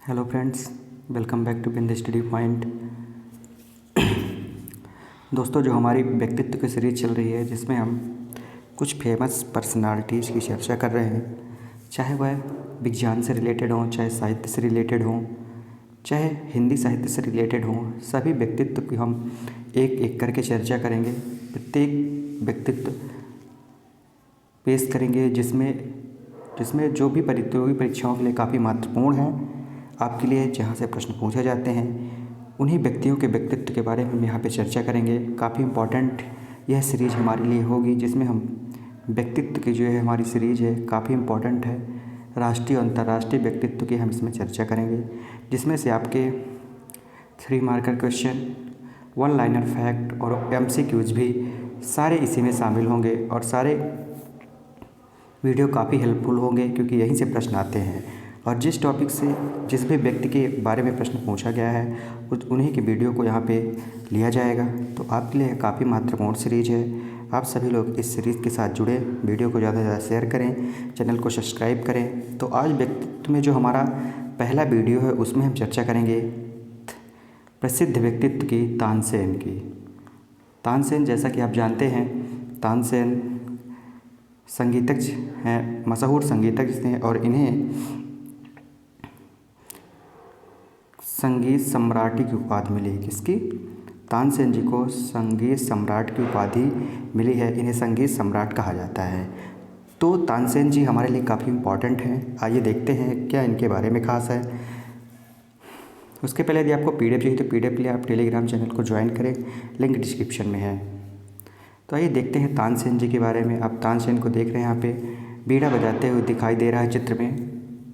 Hello friends, welcome back to Bind study point. दोस्तों, जो हमारी व्यक्तित्व की सीरीज चल रही है जिसमें हम कुछ फेमस पर्सनालिटीज़ की चर्चा कर रहे हैं, चाहे वह विज्ञान से रिलेटेड हों, चाहे साहित्य से रिलेटेड हों, चाहे हिंदी साहित्य से रिलेटेड हों, सभी व्यक्तित्व की हम एक एक करके चर्चा करेंगे। प्रत्येक व्यक्तित्व पेश करेंगे जिसमें जो भी प्रतियोगी परीक्षाओं के लिए काफ़ी महत्वपूर्ण है आपके लिए, जहाँ से प्रश्न पूछे जाते हैं, उन्हीं व्यक्तियों के व्यक्तित्व के बारे में हम यहाँ पे चर्चा करेंगे। काफ़ी इम्पॉर्टेंट यह सीरीज़ हमारे लिए होगी, जिसमें हम व्यक्तित्व की जो है हमारी सीरीज़ है काफ़ी इम्पॉर्टेंट है। राष्ट्रीय और अंतर्राष्ट्रीय व्यक्तित्व की हम इसमें चर्चा करेंगे, जिसमें से आपके 3 मार्कर क्वेश्चन, 1 लाइनर फैक्ट और MCQs भी सारे इसी में शामिल होंगे। और सारे वीडियो काफ़ी हेल्पफुल होंगे क्योंकि यहीं से प्रश्न आते हैं, और जिस टॉपिक से जिस भी व्यक्ति के बारे में प्रश्न पूछा गया है उन्हीं के वीडियो को यहाँ पे लिया जाएगा। तो आपके लिए काफ़ी महत्वपूर्ण सीरीज है। आप सभी लोग इस सीरीज़ के साथ जुड़े, वीडियो को ज़्यादा से ज़्यादा शेयर करें, चैनल को सब्सक्राइब करें। तो आज व्यक्तित्व में जो हमारा पहला वीडियो है उसमें हम चर्चा करेंगे प्रसिद्ध व्यक्तित्व की, तानसेन की। तानसेन, जैसा कि आप जानते हैं, तानसेन संगीतज्ञ हैं, मशहूर संगीतज्ञ हैं, और इन्हें संगीत सम्राट की उपाधि मिली है। किसकी? तानसेन जी को संगीत सम्राट की उपाधि मिली है। इन्हें संगीत सम्राट कहा जाता है। तो तानसेन जी हमारे लिए काफ़ी इम्पॉर्टेंट हैं। आइए देखते हैं क्या इनके बारे में खास है। उसके पहले यदि आपको PDF चाहिए तो PDF के लिए आप टेलीग्राम चैनल को ज्वाइन करें, लिंक डिस्क्रिप्शन में है। तो आइए देखते हैं तानसेन जी के बारे में। आप तानसेन को देख रहे हैं, यहाँ पे बीड़ा बजाते हुए दिखाई दे रहा है चित्र में,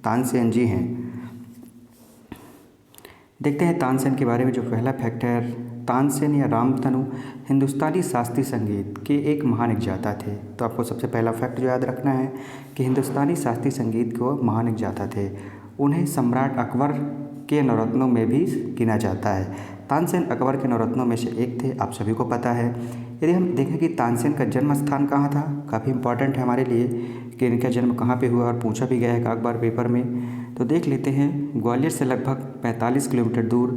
तानसेन जी हैं। देखते हैं तानसेन के बारे में। जो पहला फैक्ट है, तानसेन या रामतनु हिंदुस्तानी शास्त्रीय संगीत के एक महान ज्ञाता थे। तो आपको सबसे पहला फैक्ट जो याद रखना है कि हिंदुस्तानी शास्त्रीय संगीत के वो महान ज्ञाता थे। उन्हें सम्राट अकबर के नवरत्नों में भी गिना जाता है। तानसेन अकबर के नवरत्नों में से एक थे, आप सभी को पता है। यदि हम देखें कि तानसेन का जन्म स्थान कहाँ था, काफ़ी इम्पॉर्टेंट है हमारे लिए कि इनका जन्म कहाँ पे हुआ, और पूछा भी गया है एक बार पेपर में। तो देख लेते हैं। ग्वालियर से लगभग 45 किलोमीटर दूर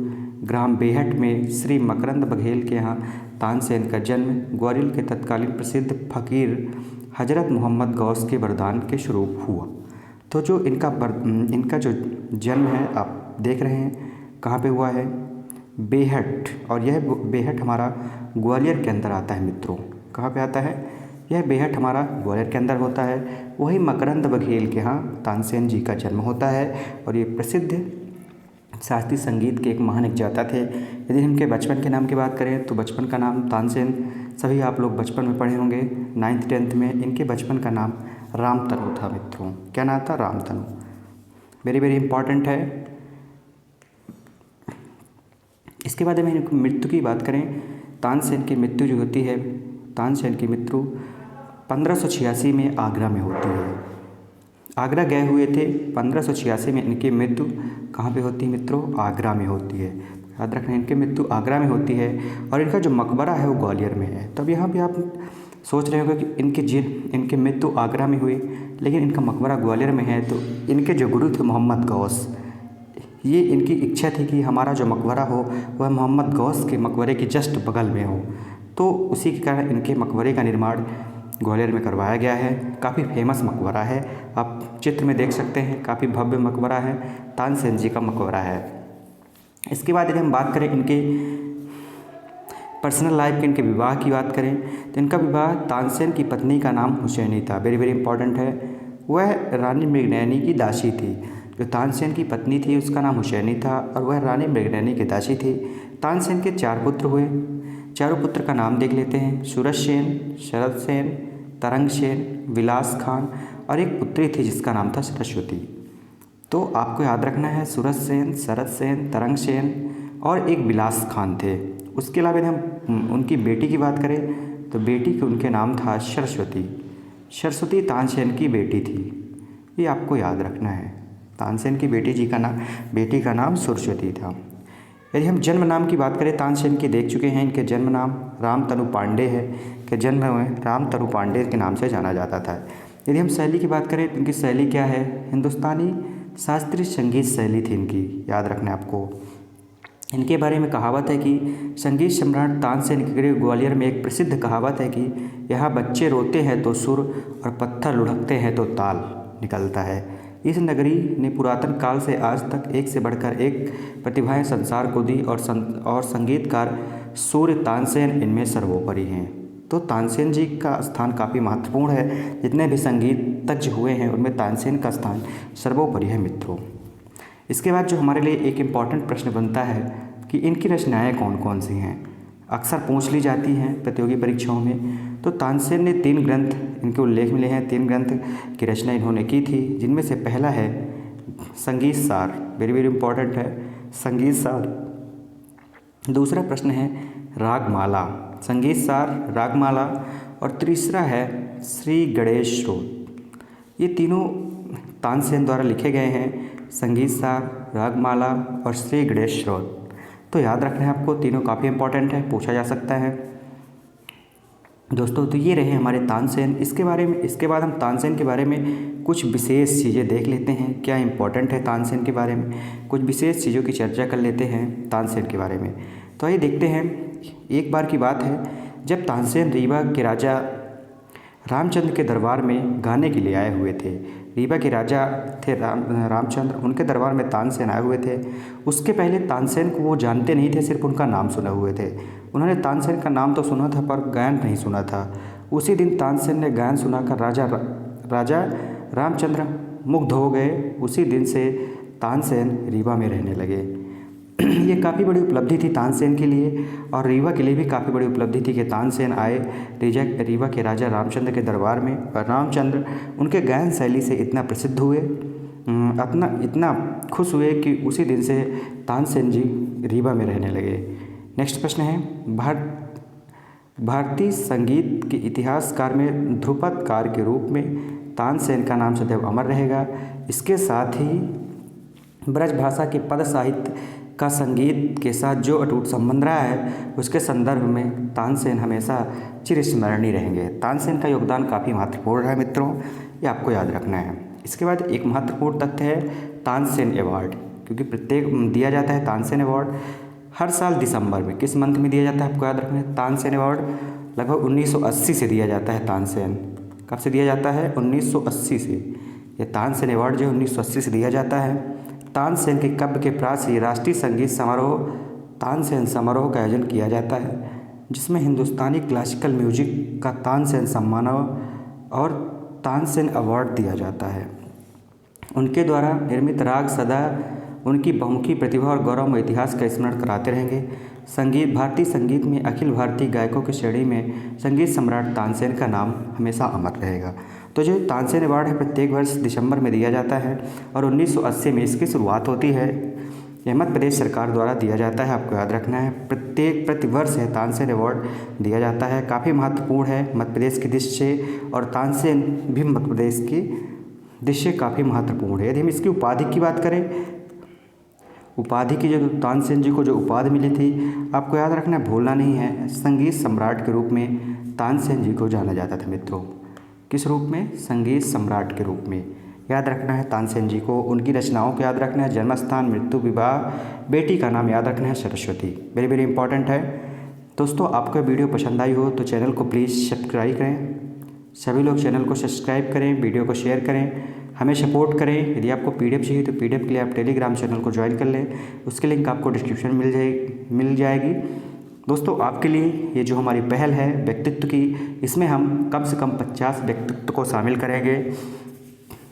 ग्राम बेहट में श्री मकरंद बघेल के यहाँ तानसेन का जन्म ग्वालियर के तत्कालीन प्रसिद्ध फ़कीर हजरत मोहम्मद गौस के वरदान के स्वरूप हुआ। तो जो इनका जो जन्म है आप देख रहे हैं कहाँ पे हुआ है, बेहट। और यह बेहट हमारा ग्वालियर के अंदर आता है मित्रों। कहाँ पे आता है? यह बेहट हमारा ग्वालियर के अंदर होता है। वही मकरंद बघेल के यहाँ तानसेन जी का जन्म होता है, और ये प्रसिद्ध शास्त्रीय संगीत के एक महान ज्ञाता थे। यदि इनके बचपन के नाम की बात करें तो बचपन का नाम तानसेन सभी आप लोग बचपन में पढ़े होंगे 9th 10th में। इनके बचपन का नाम रामतनु था मित्रों। क्या नाम था? रामतनु। वेरी वेरी इंपॉर्टेंट है। इसके बाद में मृत्यु की बात करें, तानसेन की मृत्यु जो होती है, तानसेन की मृत्यु 1586 में आगरा में होती है। आगरा गए हुए थे 1586 में। इनकी मृत्यु कहाँ पे होती है मित्रों? आगरा में होती है। याद रखना, इनकी मृत्यु आगरा में होती है, और इनका जो मकबरा है वो ग्वालियर में है। तब यहाँ पे आप सोच रहे होंगे कि इनकी मृत्यु आगरा में हुई लेकिन इनका मकबरा ग्वालियर में है। तो इनके जो गुरु थे मोहम्मद गौस, ये इनकी इच्छा थी कि हमारा जो मकबरा हो वह मोहम्मद गौस के मकबरे के जस्ट बगल में हो। तो उसी के कारण इनके मकबरे का निर्माण ग्वालियर में करवाया गया है। काफ़ी फेमस मकबरा है, आप चित्र में देख सकते हैं, काफ़ी भव्य मकबरा है, तानसेन जी का मकबरा है। इसके बाद यदि हम बात करें इनके पर्सनल लाइफ के, इनके विवाह की बात करें तो इनका विवाह तानसेन की पत्नी का नाम हुसैनी था। वेरी वेरी इंपॉर्टेंट है। वह रानी मृगनयनी की दासी थी। जो तानसेन की पत्नी थी उसका नाम हुसैनी था, और वह रानी मृगनयनी की दासी थी। तानसेन के 4 पुत्र हुए। चारों पुत्र का नाम देख लेते हैं। सूरज सेन, शरद सेन, तरंग सेन, विलास खान, और एक पुत्री थी जिसका नाम था सरस्वती। तो आपको याद रखना है, सूरज सेन, शरद सेन, तरंग सेन और एक विलास खान थे। उसके अलावा यदि हम उनकी बेटी की बात करें तो बेटी के उनके नाम था सरस्वती। सरस्वती तानसेन की बेटी थी, ये आपको याद रखना है। तानसेन की बेटी का नाम सरस्वती था। यदि हम जन्म नाम की बात करें, तानसेन की देख चुके हैं। इनके जन्म नाम रामतनु पांडे है, के जन्म में रामतनु पांडे के नाम से जाना जाता था। यदि हम शैली की बात करें तो इनकी शैली क्या है? हिंदुस्तानी शास्त्रीय संगीत शैली थी इनकी, याद रखना है आपको। इनके बारे में कहावत है कि संगीत सम्राट तानसेन के ग्वालियर में एक प्रसिद्ध कहावत है कि यहाँ बच्चे रोते हैं तो सुर और पत्थर लुढ़कते हैं तो ताल निकलता है। इस नगरी ने पुरातन काल से आज तक एक से बढ़कर एक प्रतिभाएं संसार को दी और संगीतकार सूर्य तानसेन इनमें सर्वोपरि हैं। तो तानसेन जी का स्थान काफ़ी महत्वपूर्ण है। जितने भी संगीतज्ञ हुए हैं उनमें तानसेन का स्थान सर्वोपरि है मित्रों। इसके बाद जो हमारे लिए एक इम्पॉर्टेंट प्रश्न बनता है कि इनकी रचनाएं कौन कौन सी हैं, अक्सर पूछ ली जाती हैं प्रतियोगी परीक्षाओं में। तो तानसेन ने 3 ग्रंथ इनके उल्लेख मिले हैं, 3 ग्रंथ की रचना इन्होंने की थी, जिनमें से पहला है संगीत सार, वेरी वेरी इंपॉर्टेंट है संगीत सार। दूसरा प्रश्न है रागमाला, संगीत सार, रागमाला। और तीसरा है श्री गणेश स्रोत। ये तीनों तानसेन द्वारा लिखे गए हैं, संगीत सार, रागमाला और श्री गणेश स्रोत। तो याद रखना है आपको, तीनों काफ़ी इंपॉर्टेंट है, पूछा जा सकता है दोस्तों। तो ये रहे हमारे तानसेन। इसके बाद हम तानसेन के बारे में कुछ विशेष चीज़ें देख लेते हैं, क्या इंपॉर्टेंट है तानसेन के बारे में, कुछ विशेष चीज़ों की चर्चा कर लेते हैं तानसेन के बारे में। तो आइए देखते हैं। एक बार की बात है जब तानसेन रीवा के राजा रामचंद्र के दरबार में गाने के लिए आए हुए थे। रीवा के राजा थे रामचंद्र, उनके दरबार में तानसेन आए हुए थे। उसके पहले तानसेन को वो जानते नहीं थे, सिर्फ उनका नाम सुने हुए थे। उन्होंने तानसेन का नाम तो सुना था पर गायन नहीं सुना था। उसी दिन तानसेन ने गायन सुनाकर राजा रामचंद्र मुग्ध हो गए। उसी दिन से तानसेन रीवा में रहने लगे। ये काफ़ी बड़ी उपलब्धि थी तानसेन के लिए और रीवा के लिए भी काफ़ी बड़ी उपलब्धि थी कि तानसेन आए रीवा के राजा रामचंद्र के दरबार में। और रामचंद्र उनके गायन शैली से इतना प्रसिद्ध हुए, इतना खुश हुए कि उसी दिन से तानसेन जी रीवा में रहने लगे। नेक्स्ट प्रश्न है भारतीय संगीत के इतिहासकार में ध्रुपदकार के रूप में तानसेन का नाम सदैव अमर रहेगा। इसके साथ ही ब्रज भाषा के पद साहित्य का संगीत के साथ जो अटूट संबंध रहा है उसके संदर्भ में तानसेन हमेशा चिरस्मरणीय रहेंगे। तानसेन का योगदान काफ़ी महत्वपूर्ण है मित्रों, ये आपको याद रखना है। इसके बाद एक महत्वपूर्ण तथ्य है तानसेन अवार्ड, क्योंकि प्रत्येक दिया जाता है तानसेन अवार्ड हर साल दिसंबर में। किस मंथ में दिया जाता है आपको याद रखना है। तानसेन अवार्ड लगभग 1980 से दिया जाता है। तानसेन कब से दिया जाता है? 1980 से। ये तानसेन अवार्ड जो 1980 से दिया जाता है। तानसेन के काव्य के प्रास ही राष्ट्रीय संगीत समारोह तानसेन समारोह का आयोजन किया जाता है, जिसमें हिंदुस्तानी क्लासिकल म्यूजिक का तानसेन सम्मान और तानसेन अवार्ड दिया जाता है। उनके द्वारा निर्मित राग सदा उनकी बहुमुखी प्रतिभा और गौरवमय इतिहास का स्मरण कराते रहेंगे। भारतीय संगीत में अखिल भारतीय गायकों की श्रेणी में संगीत सम्राट तानसेन का नाम हमेशा अमर रहेगा। तो जो तानसेन अवार्ड है प्रत्येक वर्ष दिसंबर में दिया जाता है और 1980 में इसकी शुरुआत होती है। यह मध्य प्रदेश सरकार द्वारा दिया जाता है, आपको याद रखना है। प्रतिवर्ष है तानसेन अवार्ड दिया जाता है। काफ़ी महत्वपूर्ण है मध्य प्रदेश की दृष्टि से और तानसेन भी मध्य प्रदेश की दृष्टि से काफ़ी महत्वपूर्ण है। यदि हम इसकी उपाधि की बात करें, उपाधि की जो तानसेन जी को जो उपाधि मिली थी, आपको याद रखना है, भूलना नहीं है। संगीत सम्राट के रूप में तानसेन जी को जाना जाता था मित्रों। किस रूप में? संगीत सम्राट के रूप में। याद रखना है तानसेन जी को, उनकी रचनाओं को याद रखना है। जन्म स्थान, मृत्यु, विवाह, बेटी का नाम याद रखना है सरस्वती। वेरी वेरी इंपॉर्टेंट है दोस्तों। आपको वीडियो पसंद आई हो तो चैनल को प्लीज़ सब्सक्राइब करें। सभी लोग चैनल को सब्सक्राइब करें, वीडियो को शेयर करें, हमें सपोर्ट करें। यदि आपको पीडीएफ चाहिए तो पीडीएफ के लिए आप टेलीग्राम चैनल को ज्वाइन कर लें, उसकी लिंक आपको डिस्क्रिप्शन मिल जाएगी। दोस्तों आपके लिए ये जो हमारी पहल है व्यक्तित्व की, इसमें हम कम से कम 50 व्यक्तित्व को शामिल करेंगे।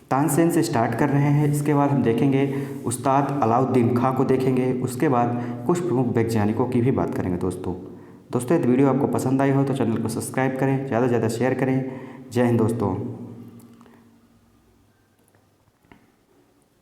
तानसेन से स्टार्ट कर रहे हैं, इसके बाद हम देखेंगे उस्ताद अलाउद्दीन खां को देखेंगे, उसके बाद कुछ प्रमुख वैज्ञानिकों की भी बात करेंगे। दोस्तों यदि वीडियो आपको पसंद आई हो तो चैनल को सब्सक्राइब करें, ज़्यादा से ज़्यादा शेयर करें। जय हिंद दोस्तों।